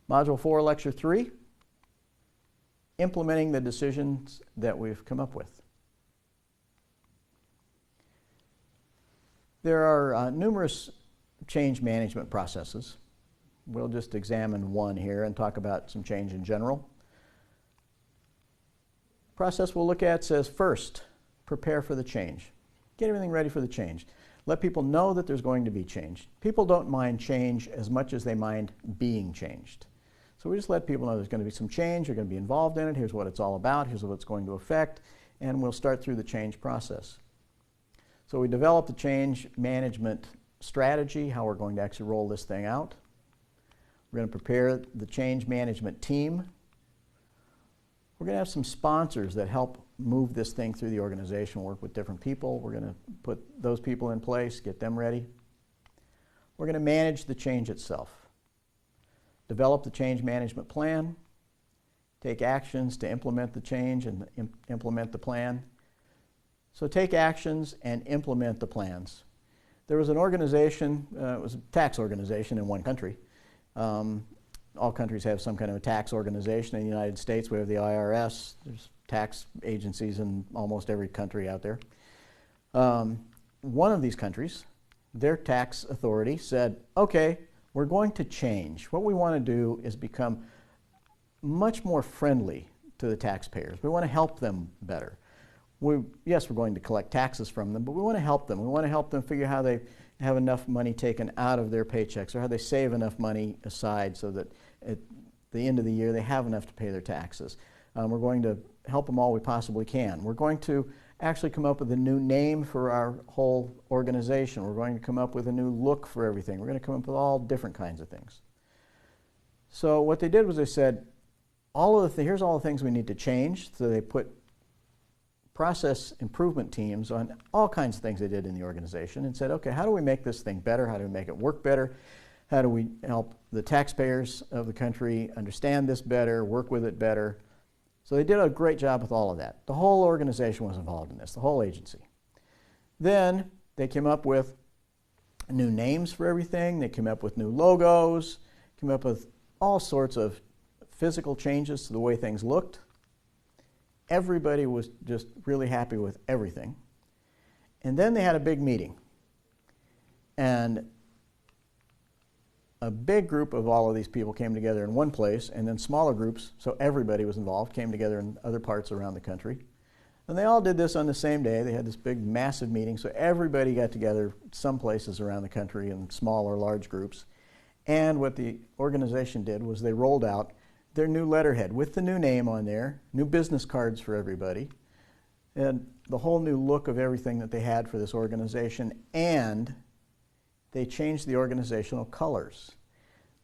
Module 4, Lecture 3, implementing the decisions that we've come up with. There are numerous change management processes. We'll just examine one here and talk about some change in general. Process we'll look at says, first, prepare for the change. Get everything ready for the change. Let people know that there's going to be change. People don't mind change as much as they mind being changed. So we just let people know there's going to be some change, you're going to be involved in it, here's what it's all about, here's what it's going to affect, and we'll start through the change process. So we developed the change management strategy, how we're going to actually roll this thing out. We're going to prepare the change management team. We're going to have some sponsors that help move this thing through the organization, work with different people. We're going to put those people in place, get them ready. We're going to manage the change itself. Develop the change management plan, take actions to implement the change and implement the plan. So take actions and implement the plans. There was an organization, it was a tax organization in one country. All countries have some kind of a tax organization. In the United States, we have the IRS. There's tax agencies in almost every country out there. One of these countries, their tax authority said, okay, we're going to change. What we want to do is become much more friendly to the taxpayers. We want to help them better. Yes, we're going to collect taxes from them, but we want to help them. We want to help them figure how they have enough money taken out of their paychecks or how they save enough money aside so that at the end of the year they have enough to pay their taxes. We're going to help them all we possibly can. We're going to actually come up with a new name for our whole organization. We're going to come up with a new look for everything. We're going to come up with all different kinds of things. So what they did was they said, here's all the things we need to change. So they put process improvement teams on all kinds of things they did in the organization and said, okay, how do we make this thing better? How do we make it work better? How do we help the taxpayers of the country understand this better, work with it better? So they did a great job with all of that. The whole organization was involved in this, the whole agency. Then they came up with new names for everything. They came up with new logos, came up with all sorts of physical changes to the way things looked. Everybody was just really happy with everything. And then they had a big meeting. And a big group of all of these people came together in one place, and then smaller groups, so everybody was involved, came together in other parts around the country. And they all did this on the same day. They had this big, massive meeting, so everybody got together some places around the country in small or large groups. And what the organization did was they rolled out their new letterhead with the new name on there, new business cards for everybody, and the whole new look of everything that they had for this organization, and they changed the organizational colors.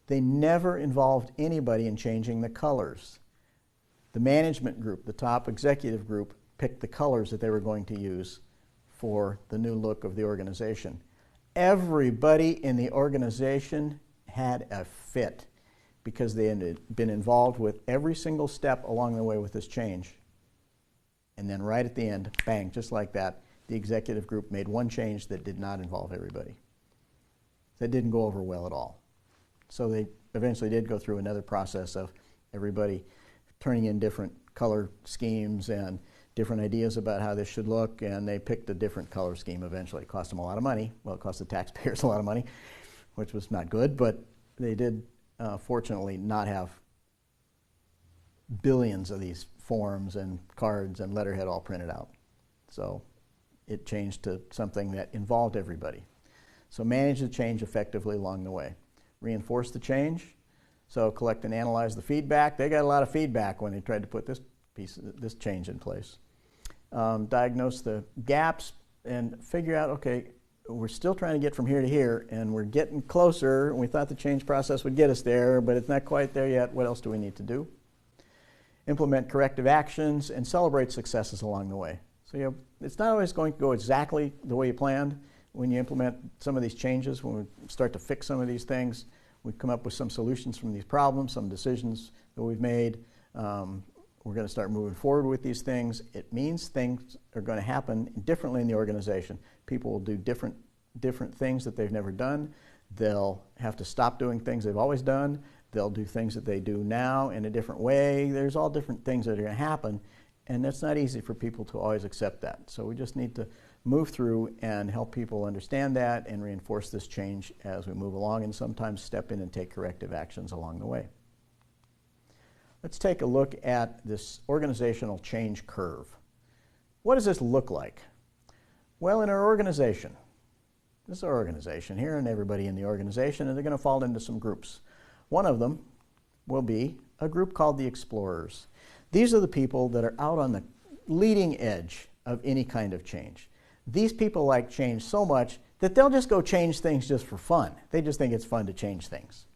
They never involved anybody in changing the colors. The management group, the top executive group, picked the colors that they were going to use for the new look of the organization. Everybody in the organization had a fit because they had been involved with every single step along the way with this change. And then right at the end, bang, just like that, the executive group made one change that did not involve everybody. That didn't go over well at all. So they eventually did go through another process of everybody turning in different color schemes and different ideas about how this should look, and they picked a different color scheme eventually. It cost them a lot of money. Well, it cost the taxpayers a lot of money, which was not good, but they did fortunately not have billions of these forms and cards and letterhead all printed out. So it changed to something that involved everybody. So manage the change effectively along the way. Reinforce the change. So collect and analyze the feedback. They got a lot of feedback when they tried to put this change in place. Diagnose the gaps and figure out, okay, we're still trying to get from here to here, and we're getting closer. We thought the change process would get us there, but it's not quite there yet. What else do we need to do? Implement corrective actions and celebrate successes along the way. So it's not always going to go exactly the way you planned. When you implement some of these changes, when we start to fix some of these things, we come up with some solutions from these problems, some decisions that we've made. We're going to start moving forward with these things. It means things are going to happen differently in the organization. People will do different things that they've never done. They'll have to stop doing things they've always done. They'll do things that they do now in a different way. There's all different things that are going to happen, and it's not easy for people to always accept that. So we just need to move through and help people understand that and reinforce this change as we move along, and sometimes step in and take corrective actions along the way. Let's take a look at this organizational change curve. What does this look like? Well, in our organization, this is our organization here, and everybody in the organization, and they're going to fall into some groups. One of them will be a group called the Explorers. These are the people that are out on the leading edge of any kind of change. These people like change so much that they'll just go change things just for fun. They just think it's fun to change things.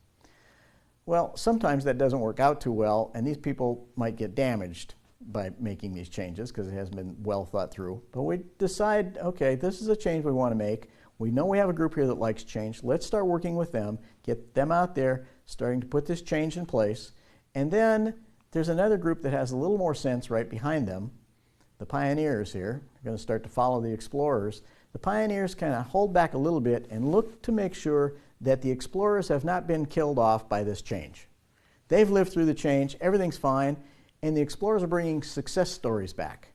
Well, sometimes that doesn't work out too well, and these people might get damaged by making these changes because it hasn't been well thought through. But we decide, okay, this is a change we want to make. We know we have a group here that likes change. Let's start working with them, get them out there, starting to put this change in place. And then there's another group that has a little more sense right behind them, the pioneers here. They're going to start to follow the explorers. The pioneers kind of hold back a little bit and look to make sure that the explorers have not been killed off by this change. They've lived through the change, everything's fine, and the explorers are bringing success stories back.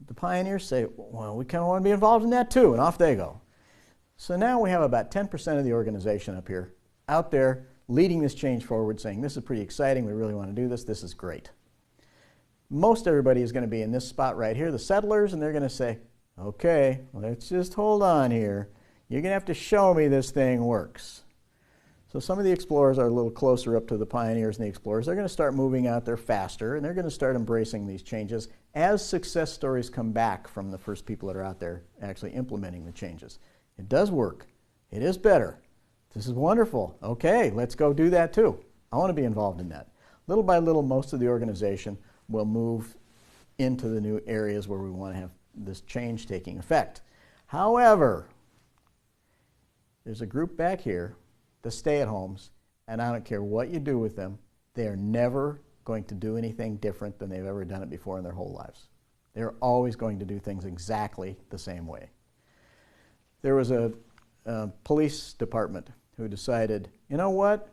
The pioneers say, well, we kind of want to be involved in that too, and off they go. So now we have about 10% of the organization up here, out there, leading this change forward, saying, this is pretty exciting, we really want to do this, this is great. Most everybody is going to be in this spot right here, the settlers, and they're going to say, okay, let's just hold on here. You're going to have to show me this thing works. So some of the explorers are a little closer up to the pioneers and the explorers. They're going to start moving out there faster, and they're going to start embracing these changes as success stories come back from the first people that are out there actually implementing the changes. It does work. It is better. This is wonderful. Okay, let's go do that too. I want to be involved in that. Little by little, most of the organization will move into the new areas where we want to have this change taking effect. However, there's a group back here, the stay-at-homes, and I don't care what you do with them, they are never going to do anything different than they've ever done it before in their whole lives. They're always going to do things exactly the same way. There was a police department who decided, you know what?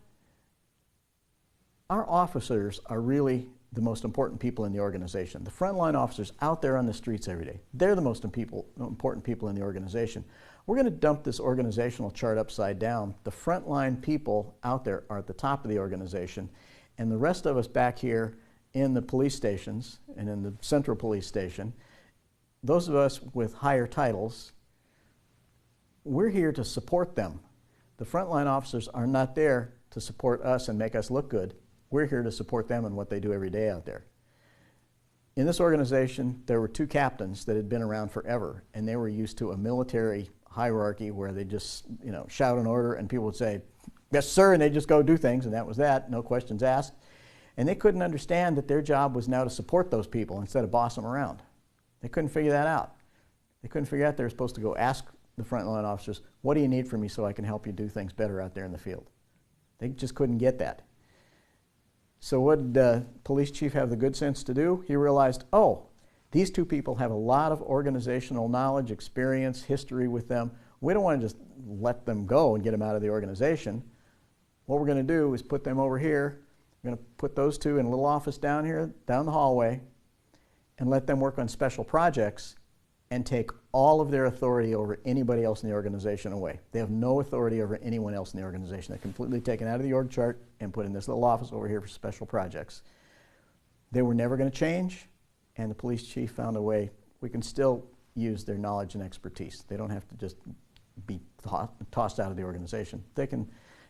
Our officers are really the most important people in the organization. The frontline officers out there on the streets every day, they're the most important people in the organization. We're going to dump this organizational chart upside down. The frontline people out there are at the top of the organization, and the rest of us back here in the police stations and in the central police station, those of us with higher titles, we're here to support them. The frontline officers are not there to support us and make us look good. We're here to support them in what they do every day out there. In this organization, there were two captains that had been around forever, and they were used to a military hierarchy where they just, shout an order and people would say, yes, sir, and they just go do things, and that was that, no questions asked. And they couldn't understand that their job was now to support those people instead of boss them around. They couldn't figure that out. They couldn't figure out they were supposed to go ask the frontline officers, what do you need from me so I can help you do things better out there in the field? They just couldn't get that. So what did the police chief have the good sense to do? He realized, oh, these two people have a lot of organizational knowledge, experience, history with them. We don't want to just let them go and get them out of the organization. What we're going to do is put them over here. We're going to put those two in a little office down here, down the hallway, and let them work on special projects and take all of their authority over anybody else in the organization away. They have no authority over anyone else in the organization. They're completely taken out of the org chart and put in this little office over here for special projects. They were never going to change, and the police chief found a way. We can still use their knowledge and expertise. They don't have to just be tossed out of the organization. They can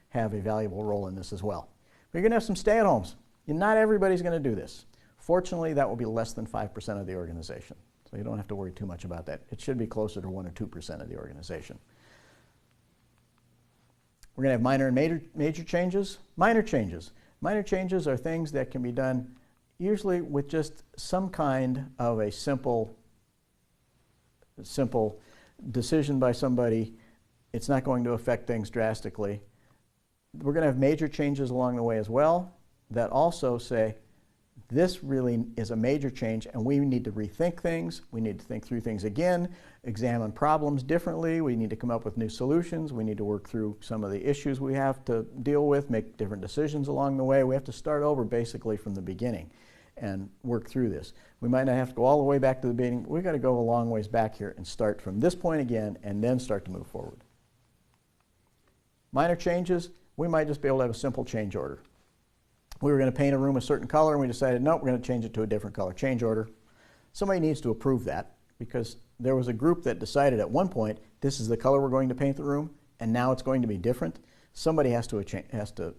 have a valuable role in this as well. We're going to have some stay-at-homes. Not everybody's going to do this. Fortunately, that will be less than 5% of the organization. So you don't have to worry too much about that. It should be closer to 1 or 2% of the organization. We're going to have minor and major changes. Minor changes. Minor changes are things that can be done usually with just some kind of a simple decision by somebody. It's not going to affect things drastically. We're going to have major changes along the way as well that also say, This really is a major change, and we need to rethink things. We need to think through things again, examine problems differently. We need to come up with new solutions. We need to work through some of the issues we have to deal with, make different decisions along the way. We have to start over basically from the beginning and work through this. We might not have to go all the way back to the beginning. We've got to go a long ways back here and start from this point again and then start to move forward. Minor changes, we might just be able to have a simple change order. We were going to paint a room a certain color, and we decided, no, we're going to change it to a different color. Change order. Somebody needs to approve that, because there was a group that decided at one point, this is the color we're going to paint the room, and now it's going to be different. Somebody has to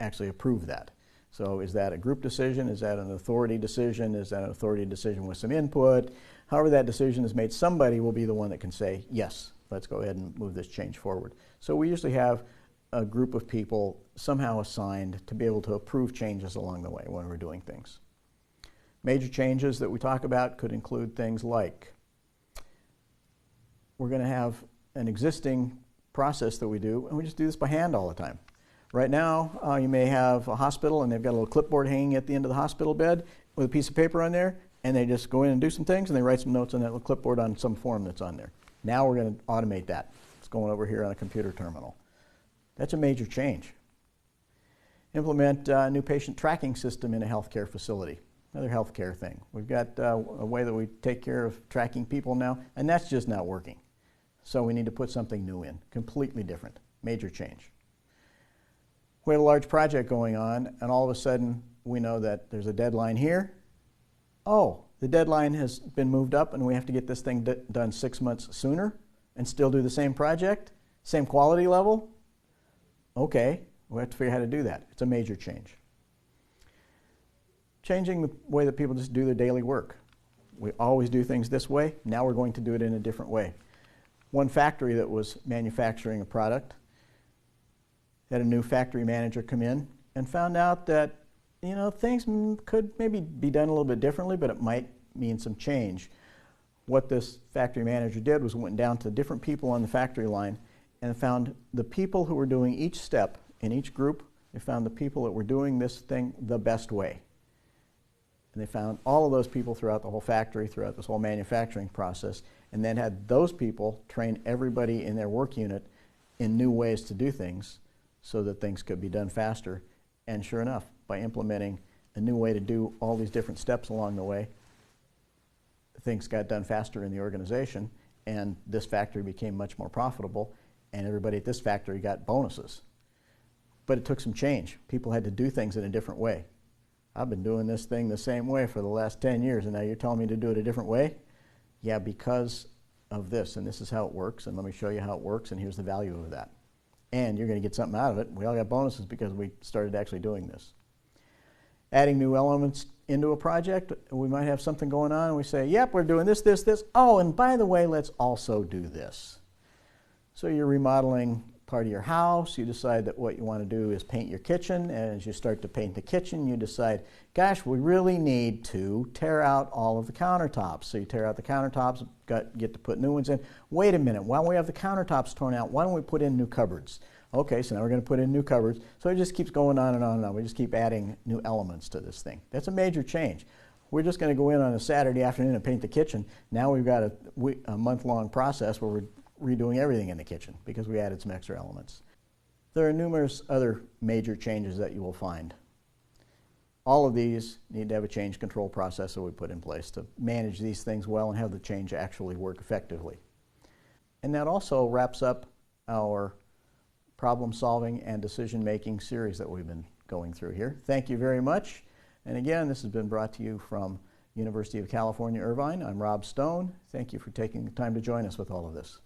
actually approve that. So is that a group decision? Is that an authority decision? Is that an authority decision with some input? However that decision is made, somebody will be the one that can say, yes, let's go ahead and move this change forward. So we usually have a group of people somehow assigned to be able to approve changes along the way when we're doing things. Major changes that we talk about could include things like we're going to have an existing process that we do, and we just do this by hand all the time. Right now, you may have a hospital, and they've got a little clipboard hanging at the end of the hospital bed with a piece of paper on there, and they just go in and do some things, and they write some notes on that little clipboard on some form that's on there. Now we're going to automate that. It's going over here on a computer terminal. That's a major change. Implement a new patient tracking system in a healthcare facility. Another healthcare thing. We've got a way that we take care of tracking people now, and that's just not working. So we need to put something new in, completely different, major change. We have a large project going on, and all of a sudden we know that there's a deadline here. Oh, the deadline has been moved up, and we have to get this thing done 6 months sooner and still do the same project, same quality level. Okay, we have to figure out how to do that. It's a major change. Changing the way that people just do their daily work. We always do things this way. Now we're going to do it in a different way. One factory that was manufacturing a product had a new factory manager come in and found out that, you know, things could maybe be done a little bit differently, but it might mean some change. What this factory manager did was went down to different people on the factory line and found the people who were doing each step in each group. They found the people that were doing this thing the best way. And they found all of those people throughout the whole factory, throughout this whole manufacturing process, and then had those people train everybody in their work unit in new ways to do things so that things could be done faster. And sure enough, by implementing a new way to do all these different steps along the way, things got done faster in the organization, and this factory became much more profitable, and everybody at this factory got bonuses. But it took some change. People had to do things in a different way. I've been doing this thing the same way for the last 10 years, and now you're telling me to do it a different way? Yeah, because of this, and this is how it works, and let me show you how it works, and here's the value of that. And you're going to get something out of it. We all got bonuses because we started actually doing this. Adding new elements into a project, we might have something going on, and we say, yep, we're doing this, this, this. Oh, and by the way, let's also do this. So you're remodeling part of your house. You decide that what you want to do is paint your kitchen, and as you start to paint the kitchen, you decide, gosh, we really need to tear out all of the countertops. So you tear out the countertops, get to put new ones in. Wait a minute, while we have the countertops torn out, why don't we put in new cupboards? Okay, so now we're going to put in new cupboards. So it just keeps going on and on and on. We just keep adding new elements to this thing. That's a major change. We're just going to go in on a Saturday afternoon and paint the kitchen. Now we've got a month-long process where we're redoing everything in the kitchen because we added some extra elements. There are numerous other major changes that you will find. All of these need to have a change control process that we put in place to manage these things well and have the change actually work effectively. And that also wraps up our problem solving and decision making series that we've been going through here. Thank you very much. And again, this has been brought to you from University of California, Irvine. I'm Rob Stone. Thank you for taking the time to join us with all of this.